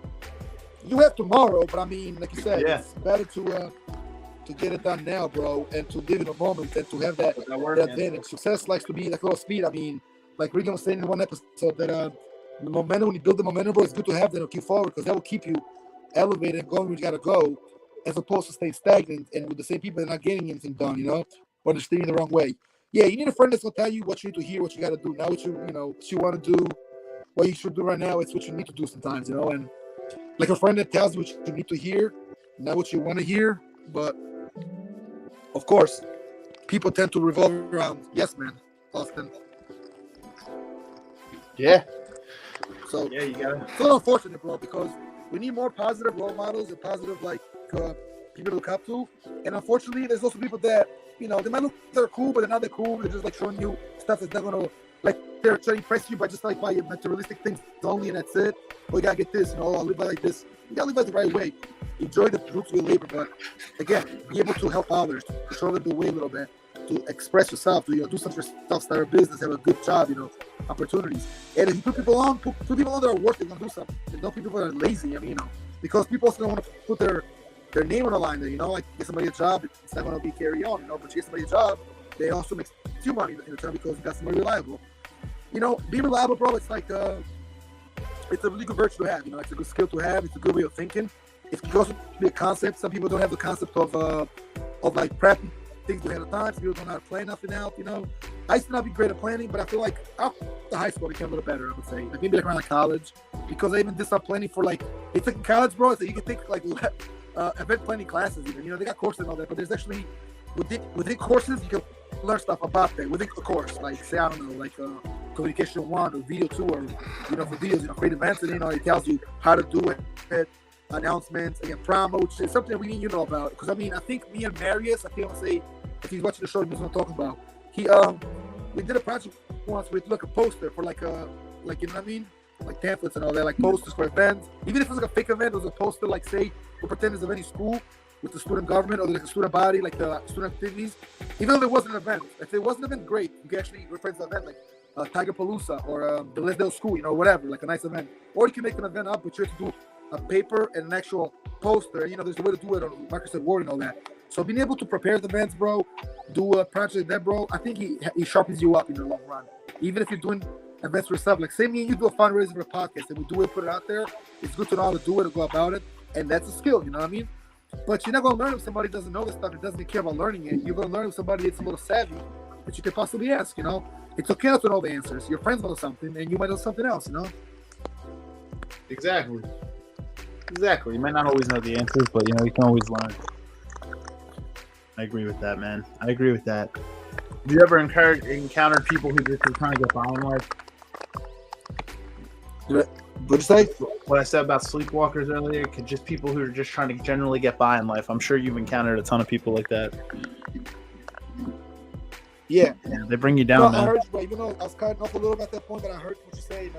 You have tomorrow, but I mean, like you said, it's better to get it done now, bro, and to live in the moment and to have that advantage. Success likes to be like low speed. I mean, like Regan was saying in one episode that the momentum, when you build the momentum, bro, it's good to have that to keep forward because that will keep you elevated and going where you got to go, as opposed to staying stagnant and with the same people and not getting anything done, or they're steering the wrong way. Yeah, you need a friend that's gonna tell you what you need to hear, what you got to do, not what what you want to do, what you should do right now. It's what you need to do sometimes, and like a friend that tells you what you need to hear, not what you want to hear. But of course, people tend to revolve around yes man often. Yeah. So yeah, you got it. It's a little unfortunate, bro, because we need more positive role models and positive people to look up to. And unfortunately, there's also people that they might look they're cool, but they're not that cool. They're just like showing you stuff that's not gonna they're trying to impress you by just like by materialistic things only, and that's it. Well, you gotta get this, I'll live by like this. You gotta live by the right way. Enjoy the fruits of your labor, but again, be able to help others, to show them the way a little bit, to express yourself, to do something for yourself, start a business, have a good job, opportunities. And if you put people on that are working on do something. And don't people that are lazy. I mean, because people also don't want to put their name on the line there, like get somebody a job, it's not gonna be carry on, but you get somebody a job, they also make you money in the job because you got somebody reliable. Be reliable, bro. It's like it's a really good virtue to have. It's a good skill to have. It's a good way of thinking. It can also be a concept. Some people don't have the concept of like prepping things ahead of time. Some people don't know how to plan nothing out. I used to not be great at planning, but I feel like after high school I became a little better. I would say, like maybe around college, because I even did some planning for it's like in college, bro. So you can take event planning classes. Even they got courses and all that, but there's actually within courses you can learn stuff about that within the course. Like say I don't know, communication 1 or video 2 or for videos, create events, and it tells you how to do it, announcements, again, promo, which is something that we need you to know about. Because I think me and Marius, I think I'm gonna say, if he's watching the show, he knows what I'm talking about. We did a project once with a poster for like pamphlets and all that, like posters for events. Even if it was a fake event, it was a poster, like say we pretend it's of any school with the student government or the student body, like the student activities. Even though there wasn't an event, if it wasn't an event, great, you can actually reference the event like Tiger Palooza or the Lesdale School, whatever, like a nice event. Or you can make an event up, but you have to do a paper and an actual poster. There's a way to do it on Microsoft Word and all that. So being able to prepare the events, bro, do a project like that, bro, I think he sharpens you up in the long run. Even if you're doing events for yourself, like say me and you do a fundraiser for a podcast and we do it, put it out there, it's good to know how to do it and go about it. And that's a skill, you know what I mean? But you're not going to learn if somebody doesn't know this stuff and doesn't care about learning it. You're going to learn if somebody that's a little savvy that you can possibly ask, It's okay not to know the answers. Your friends know something and you might know something else, Exactly. You might not always know the answers, but, you can always learn. I agree with that, man. I agree with that. Have you ever encountered people who just are trying to get by in life? What'd you say? What I said about sleepwalkers earlier, just people who are just trying to generally get by in life. I'm sure you've encountered a ton of people like that. Yeah, they bring you down, man. I heard you, bro. Even though I was cutting off a little bit at that point, but I heard what you're saying.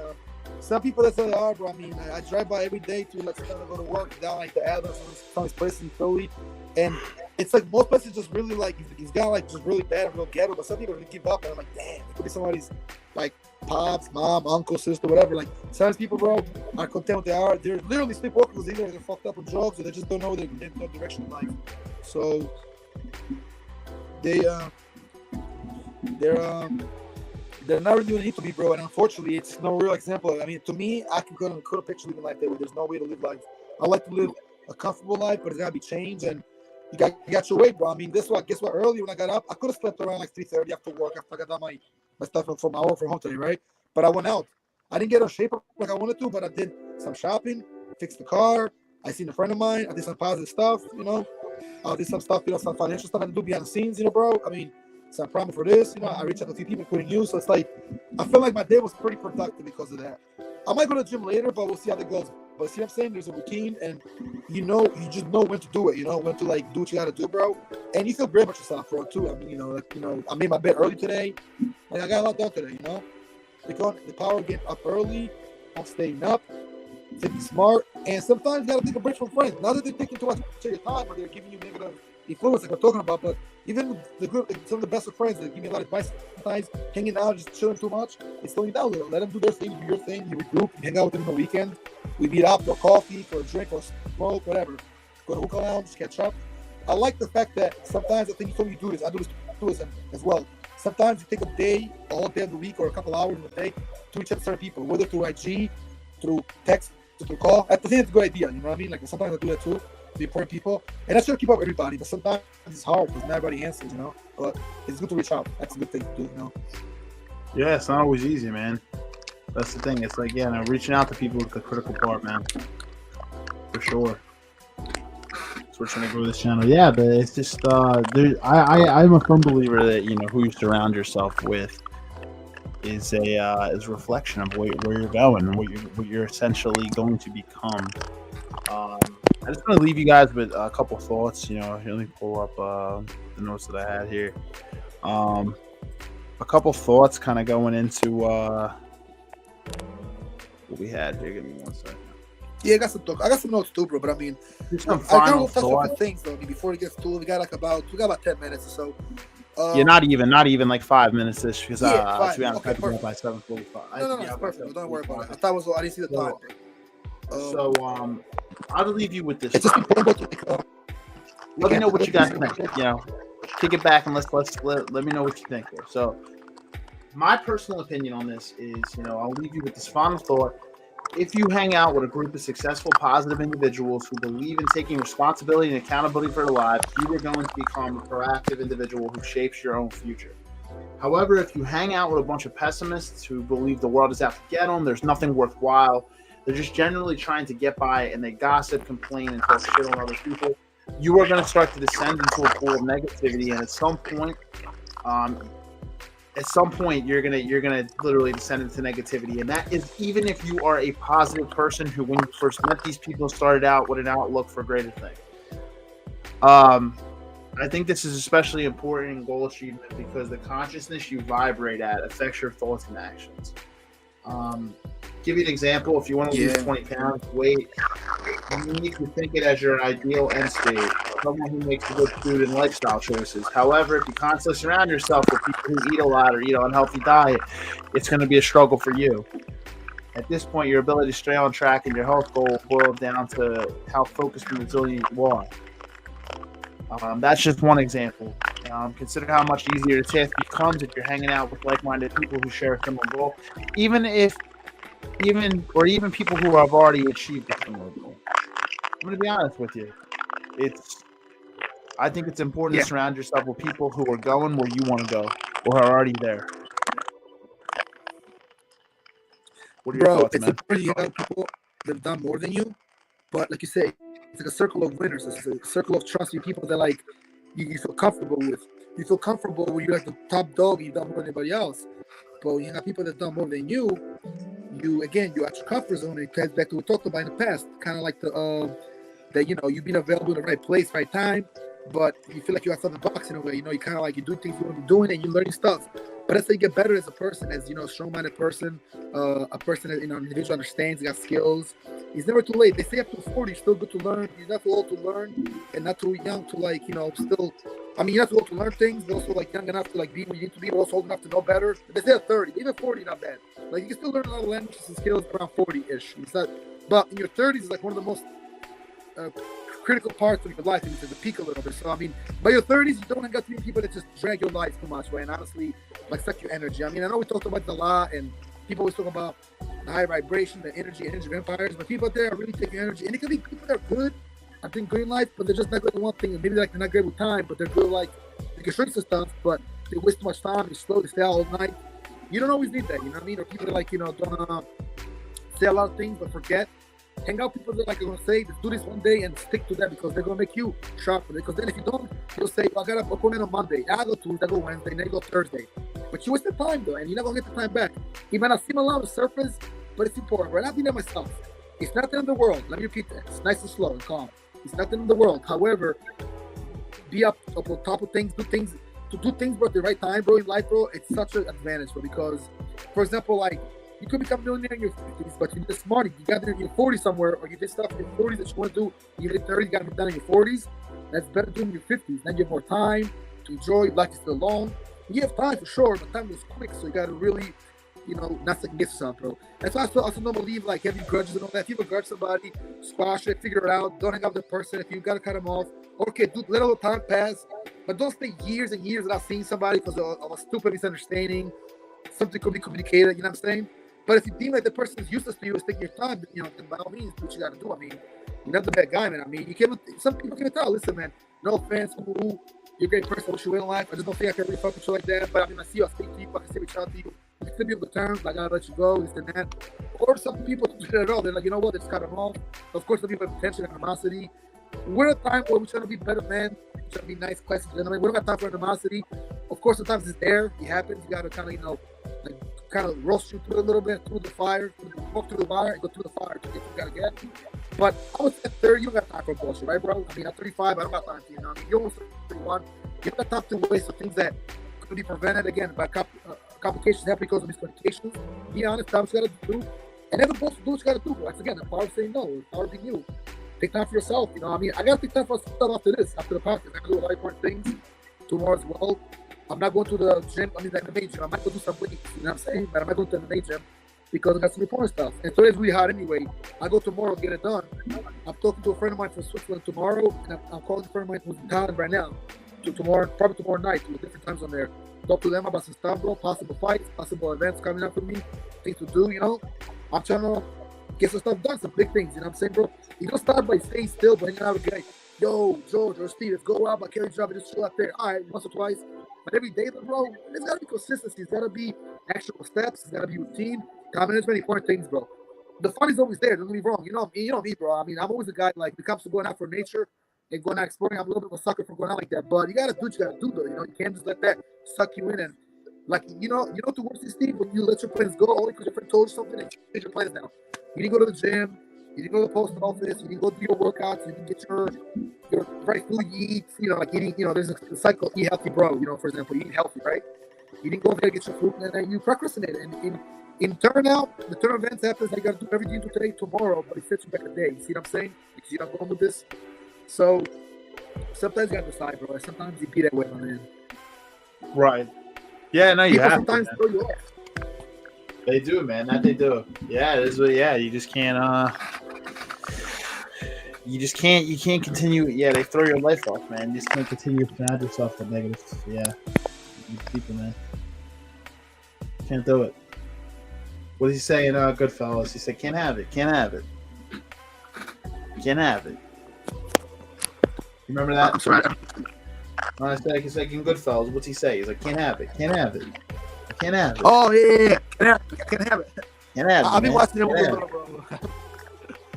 Some people that's how they are, bro. I mean, I drive by every day to go to work down the Adams from this place in Philly, and it's like most places just really he's got just really bad, real ghetto. But some people really give up, and I'm like, damn, it could be somebody's pops, mom, uncle, sister, whatever. Sometimes people, bro, are content with they are. They're literally sleepwalking because either they're fucked up with drugs or they just don't know their direction in life. So they're not really need to be, bro. And unfortunately, it's no real example. I mean, to me, I could picture living life there where there's no way to live life. I like to live a comfortable life, but it's gotta be changed. And you got your weight, bro. I mean, guess what? Early when I got up, I could have slept around like 3:30 after work. After I got done my stuff from home today, right? But I went out. I didn't get in shape like I wanted to, but I did some shopping, fixed the car. I seen a friend of mine. I did some positive stuff, I did some stuff, some financial stuff I had to do behind the scenes, bro. I mean, so I'm proud for this. I reached out to a few people, including you. So it's like, I feel like my day was pretty productive because of that. I might go to the gym later, but we'll see how that goes. But see what I'm saying? There's a routine, and you just know when to do it. When to do what you got to do, bro. And you feel great about yourself, bro, too. I mean, I made my bed early today. Like I got a lot done today. The power of getting up early, not staying up, thinking smart, and sometimes you got to take a break from friends. Not that they're taking too much of your time, but they're giving you negative influence, like we're talking about. But even the group, some of the best of friends that give me a lot of advice, sometimes hanging out, just chilling too much, it's slowing down a little. Let them do their thing, do your thing. You regroup, you hang out with them on the weekend. We meet up for coffee, for a drink, or smoke, whatever. Go to hookah lounge, catch up. I like the fact that sometimes I think you told me to do this. I do this as well. Sometimes you take a day, all day of the week, or a couple hours in the day to reach out to certain people, whether through IG, through text, through call. I think it's a good idea. You know what I mean? Like sometimes I do that too. The important people, and I try to keep up with everybody, but sometimes it's hard because not everybody answers, but it's good to reach out. That's a good thing to do, Yeah, it's not always easy, man. That's the thing. It's like, reaching out to people is the critical part, man, for sure. So we're trying to grow this channel. Yeah, but it's just I'm a firm believer that who you surround yourself with is a reflection of where you're going and what you're essentially going to become. I just want to leave you guys with a couple thoughts. Let me pull up the notes that I had here. A couple thoughts kind of going into what we had here. Give me 1 second. Yeah, I got some notes too, bro. But I mean, some I got to touch on the things though. Before it gets too, we got about 10 minutes or so. Not even like 5 minutes ish, because to be honest, okay, I picked up by 7:45. No, it's perfect. Don't worry about it. I didn't see the time. So I'll leave you with this. It's just important let me know what you guys think. Kick it back and let me know what you think here. So my personal opinion on this is, I'll leave you with this final thought. If you hang out with a group of successful, positive individuals who believe in taking responsibility and accountability for their lives, you are going to become a proactive individual who shapes your own future. However, if you hang out with a bunch of pessimists who believe the world is out to get them, there's nothing worthwhile, they're just generally trying to get by, and they gossip, complain, and talk shit on other people, you are going to start to descend into a pool of negativity, and at some point you're gonna literally descend into negativity. And that is even if you are a positive person who, when you first met these people, started out with an outlook for greater things. I think this is especially important in goal achievement because the consciousness you vibrate at affects your thoughts and actions. Give you an example. If you want to lose 20 pounds weight, you need to think it as your ideal end state, someone who makes good food and lifestyle choices. However, if you constantly surround yourself with people who eat a lot or eat an unhealthy diet, it's going to be a struggle for you. At this point, your ability to stay on track and your health goal boils down to how focused and resilient you are. That's just one example. Consider how much easier the task becomes if you're hanging out with like-minded people who share a similar goal, even people who have already achieved a similar goal. I'm going to be honest with you. I think it's important to surround yourself with people who are going where you want to go or are already there. What are your thoughts, man? You have people that have done more than you, but like you say, it's like a circle of winners. It's a circle of trusty people that you feel comfortable with. You feel comfortable when you're like the top dog and you've done more than anybody else. But when you have people that have done more than you you're at your comfort zone. It ties back to what we talked about in the past. Kind of like you've been available in the right place, right time, but you feel like you're outside the box in a way. You kind of like you do things you want to be doing and you're learning stuff. But that's how you get better as a person, as a strong-minded person, a person that an individual understands, got skills. It's never too late. They say up to 40, you're still good to learn. You're not too old to learn, and not too young to still. I mean, you're not too old to learn things, but also young enough to be where you need to be, but also old enough to know better. They say at 30, even 40, not bad. You can still learn a lot of languages and skills around 40-ish. But in your 30s is one of the most critical parts of your life, and it's at the peak a little bit. So I mean, by your 30s, you don't have to be people that just drag your life too much, right? And honestly, suck your energy. I mean, I know we talked about it a lot, and people always talk about the high vibration, the energy vampires, but people out there are really taking energy, and it can be people that are good. I think great in life, but they're just not good at one thing. And maybe like they're not great with time, but they're good like they can shrink some stuff, but they waste too much time. They slow. They stay out all night. You don't always need that. You know what I mean? Or people that like don't say a lot of things but forget. Hang out with people that like are gonna say, let's do this one day and stick to that because they're gonna make you sharper. Because then if you don't, you'll say, well, I got an appointment on Monday. I go Tuesday, I go Wednesday, then I go Thursday. But you waste the time though, and you're not gonna get the time back. It might not seem a lot on the surface, but it's important. Right? I've been there myself. It's nothing in the world. Let me repeat that. It's nice and slow and calm. It's nothing in the world. However, be up on top of things, do things, bro, at the right time, bro, in life, bro. It's such an advantage, bro. Because, for example, like, you could become a millionaire in your 50s, but you did smart. You got there in your 40s somewhere, or you did stuff in your 40s that you want to do. You did 30, you got to be done in your 40s. That's better doing in your 50s. Then you have more time to enjoy. Life is still long. You have time for sure, but time goes quick, so you got to really, not second guess yourself, bro. That's why I also don't believe like having grudges and all that. If you begrudge somebody, squash it, figure it out. Don't hang up with the person. If you got to cut them off, okay, dude, let all the time pass. But don't stay years and years without seeing somebody because of a stupid misunderstanding. Something could be communicated, you know what I'm saying? But if you deem like the person is useless to you, it's taking your time, then by all means, do what you got to do. I mean, you're not the bad guy, man. I mean, some people can tell. Listen, man, no offense, you're a great person. What you will in life. I just don't think I can really fuck with you like that. But I mean, I see you, I speak to you, I can say reach out to you. You can be on the terms, like, I gotta let you go, this and that. Or some people don't do that at all. They're like, you know what, they just cut them off. Of course, some people have attention and animosity. We're at a time where we're trying to be better men, we're trying to be nice, classy gentlemen. We don't got time for animosity. Of course, sometimes it's there, it happens. You gotta kind of, kind of roast you through a little bit, through the fire, walk through the fire, and go through the fire to get what you gotta get. But I was at 30, you don't got time for bullshit, right, bro? I mean, at 35, I don't got time for you. I mean, you're almost 31. You don't got time to waste of things that could be prevented, again, by complications happen because of miscommunications. Be honest, that's what you gotta do. And never supposed to do what you gotta do. Once again, the power of saying no, the power of being you. Take time for yourself, I mean, I gotta take time for myself after the podcast. I gotta do a lot of important things tomorrow as well. I'm not going to the gym, the main gym. I might go do some weights, you know what I'm saying? But I'm not going to the main gym because I got some important stuff. And today's really hot anyway. I go tomorrow, get it done. I'm talking to a friend of mine from Switzerland tomorrow, and I'm calling a friend of mine who's in Thailand right now. Probably tomorrow night, with different times on there. Talk to them about some stuff, bro, possible fights, possible events coming up for me, things to do, I'm trying to get some stuff done, some big things, you know what I'm saying, bro? You don't start by staying still, but hanging out with a guy, yo, George or Steve, let's go out, but carry job and just chill out there. All right, once or twice. But every day, bro, there's got to be consistency. There's got to be actual steps. There's got to be routine. Time management, important things, bro. The fun is always there. Don't get me wrong. You know me, bro. I mean, I'm always a guy, like, when it comes to going out for nature and going out exploring, I'm a little bit of a sucker for going out like that. But you got to do what you got to do, though. You can't just let that suck you in. And, like, you know what the worst is, Steve? When you let your plans go only because your friend told you something and you change your plans now. You didn't go to the gym. You didn't go to the post office. You didn't go do your workouts. You didn't get your right food you eat. Like eating, there's a cycle. Eat healthy, bro. For example, you eat healthy, right? You didn't go there to get your food, and then you procrastinate. And in turnout, the turn of events happens. You got to do everything you do today, tomorrow, but it sets you back a day. You see what I'm saying? Because you're not going with this. So sometimes you got to decide, bro. Sometimes you be that way, my man. Right. Yeah. No, you have. Sometimes throw you off. They do, man. That they do. Yeah, it is. Yeah, you just can't. You can't continue. Yeah, they throw your life off, man. You just can't continue to add yourself to negative. Yeah, these people, man, can't do it. What did he say in Goodfellas? He said, "Can't have it. Can't have it. Can't have it." You remember that? That's right. He's like in Goodfellas. What's he say? He's like, "Can't have it. Can't have it. I can't have it." Oh yeah. Can't have it. Can't have it. I've been watching it with a bro.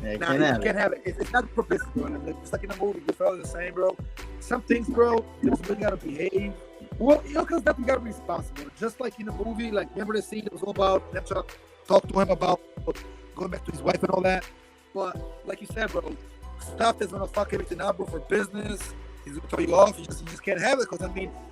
Yeah, can't have it. It's not for business, bro. It's like in the movie, you felt the same, bro. Some things, bro, you just really gotta behave. Well, because definitely gotta be responsible. Just like in the movie, like remember the scene? It was all about them trying to talk to him about going back to his wife and all that. But like you said, bro, stuff that's gonna fuck everything up, bro, for business. He's gonna throw you off. You just can't have it because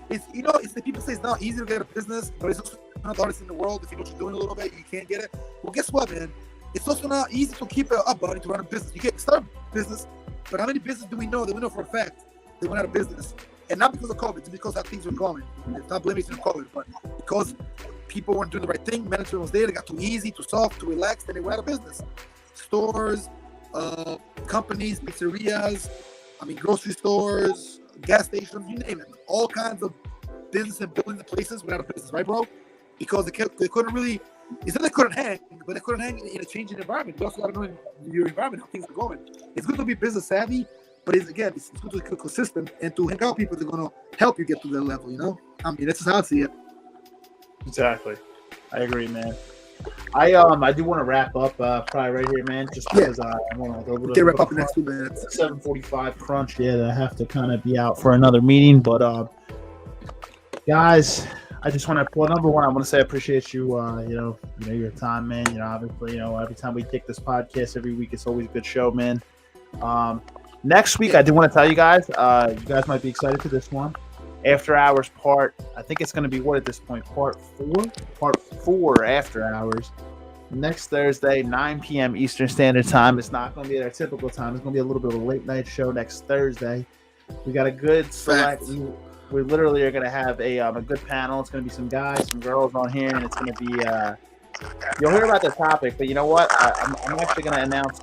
it's the people say it's not easy to get a business, but it's also not the hardest in the world. If you know what you're doing a little bit, you can't get it. Well, guess what, man? It's also not easy to keep it up, buddy, to run a business. You can't start a business, but how many businesses do we know that we know for a fact they went out of business? And not because of COVID, it's because how things were going. It's not blaming on COVID, but because people weren't doing the right thing, management was there, they got too easy, too soft, too relaxed, and they went out of business. Stores, companies, pizzerias, grocery stores, gas stations, you name it. All kinds of business and buildings and places went out of business, right, bro? Because they couldn't really, it's not they couldn't hang, but they couldn't hang in a changing environment. You also got to know your environment, how things are going. It's good to be business savvy, But it's good to be consistent and to hang out with people that are going to help you get to that level, you know? I mean, that's how I see it. Exactly. I agree, man. I do want to wrap up probably right here, man, just because I want to go wrap up in the next 2 minutes. 7:45 crunch. Yeah, I have to kind of be out for another meeting. But guys, I just want to, well, number one, I want to say I appreciate you, your time, man. You know, obviously, every time we take this podcast every week, it's always a good show, man. Next week, I do want to tell you guys, you guys might be excited for this one. After Hours part, I think it's going to be what at this point? Part 4 After Hours. Next Thursday, 9 p.m. Eastern Standard Time. It's not going to be at our typical time. It's going to be a little bit of a late night show next Thursday. We got a good select. We literally are going to have a good panel. It's going to be some guys, some girls on here, and it's going to be. You'll hear about the topic, but you know what? I'm actually going to announce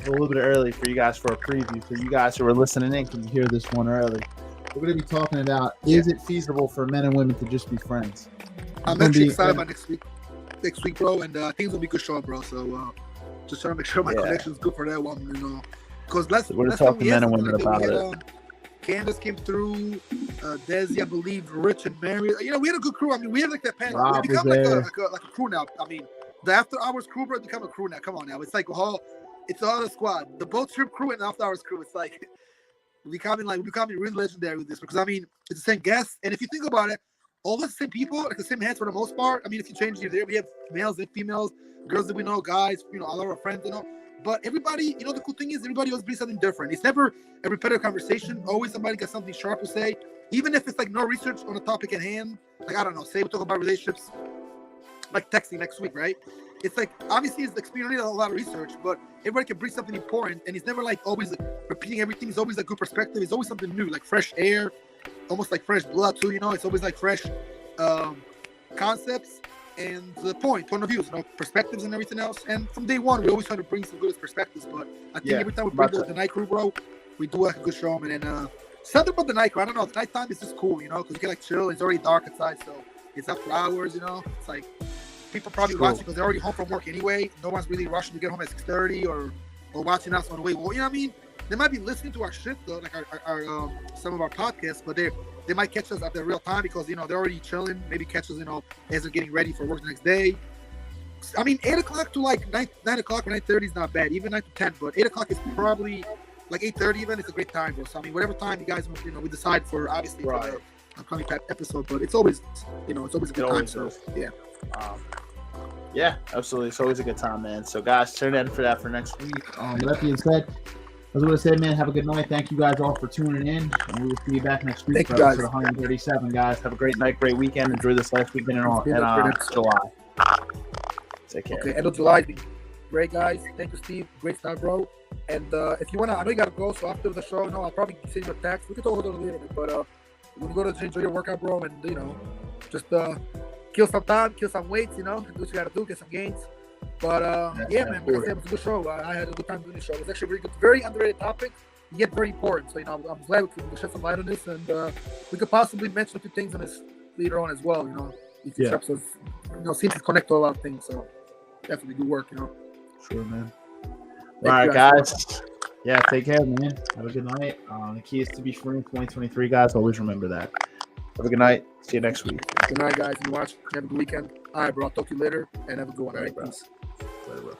a little bit early for you guys for a preview. For you guys who are listening in, can you hear this one early? We're going to be talking about, is it feasible for men and women to just be friends? I'm actually excited about next week, bro, and I think it's going to be a good show, bro. So just trying to make sure my connection is good for that one, you know. Because we're going to talk to men and women about it. Candace came through, Desi, I believe, Rich and Mary. You know, we had a good crew. I mean, we had like that panel. Rob we become like a crew now. I mean, the After Hours crew, bro, become a crew now. Come on now. It's like it's all a squad. The boat trip crew and the After Hours crew. It's like we're becoming really legendary with this, because I mean, it's the same guests, and if you think about it, all the same people, like the same heads for the most part. I mean, if you change it there, we have males and females, girls that we know, guys, you know, all our friends, you know. But everybody, you know, the cool thing is everybody always brings something different. It's never a repetitive conversation. Always somebody got something sharp to say, even if it's like no research on the topic at hand. Like, I don't know, say we talk about relationships, like texting next week, right? It's like, obviously, it's the experience, a lot of research, but everybody can bring something important, and it's never like always like, repeating everything. It's always a good perspective. It's always something new, like fresh air, almost like fresh blood too, you know. It's always like fresh concepts and the point of views, you know, perspectives and everything else. And from day one, we always try to bring some good perspectives. But I think every time we bring the night crew, bro, we do like a good show, man. And something about the night crew, I don't know, the nighttime is just cool, you know, because you can like chill. It's already dark outside, so it's After Hours, you know. It's like people probably watching because they're already home from work anyway. No one's really rushing to get home at 6:30 or watching us on the way. Well, you know what I mean? They might be listening to our shit though, like our some of our podcasts, but they might catch us at the real time because, you know, they're already chilling. Maybe catch us, you know, as they're getting ready for work the next day. I mean, 8 o'clock to like 9 o'clock or 9:30 is not bad. Even 9 to 10, but 8 o'clock is probably like 8:30 even. It's a great time, bro. So I mean, whatever time you guys, you know, we decide for, obviously, for the upcoming episode, but it's always, you know, it's always a good time. So yeah. Yeah, absolutely. It's always a good time, man. So guys, turn in for that for next week. With that being said, as I said, man, have a good night. Thank you guys all for tuning in, and we will see you back next week for episode 137, guys. Have a great night, great weekend. Enjoy this last weekend in July. Take care. Okay, end of July. Great, guys. Thank you, Steve. Great start, bro. And if you want to, I know you got to go, so after the show, I'll probably send you a text. We can talk a little bit, but when you go to enjoy your workout, bro, and, you know, just kill some time, kill some weights, you know, do what you got to do, get some gains. But yeah, man, like I said, it was a good show. I had a good time doing the show. It was actually very good, very underrated topic, yet very important. So, you know, I'm glad we could shed some light on this, and we could possibly mention a few things on this later on as well. You know, it helps us, you know, seems to connect to a lot of things. So definitely good work, you know. Sure, man. All right, guys. Yeah, take care, man. Have a good night. The key is to be free in 2023, guys. Always remember that. Have a good night. See you next week. Good night, guys. You watch. Have a good weekend. All right, bro. I'll talk to you later, and have a good one. All right, peace. Later, bro.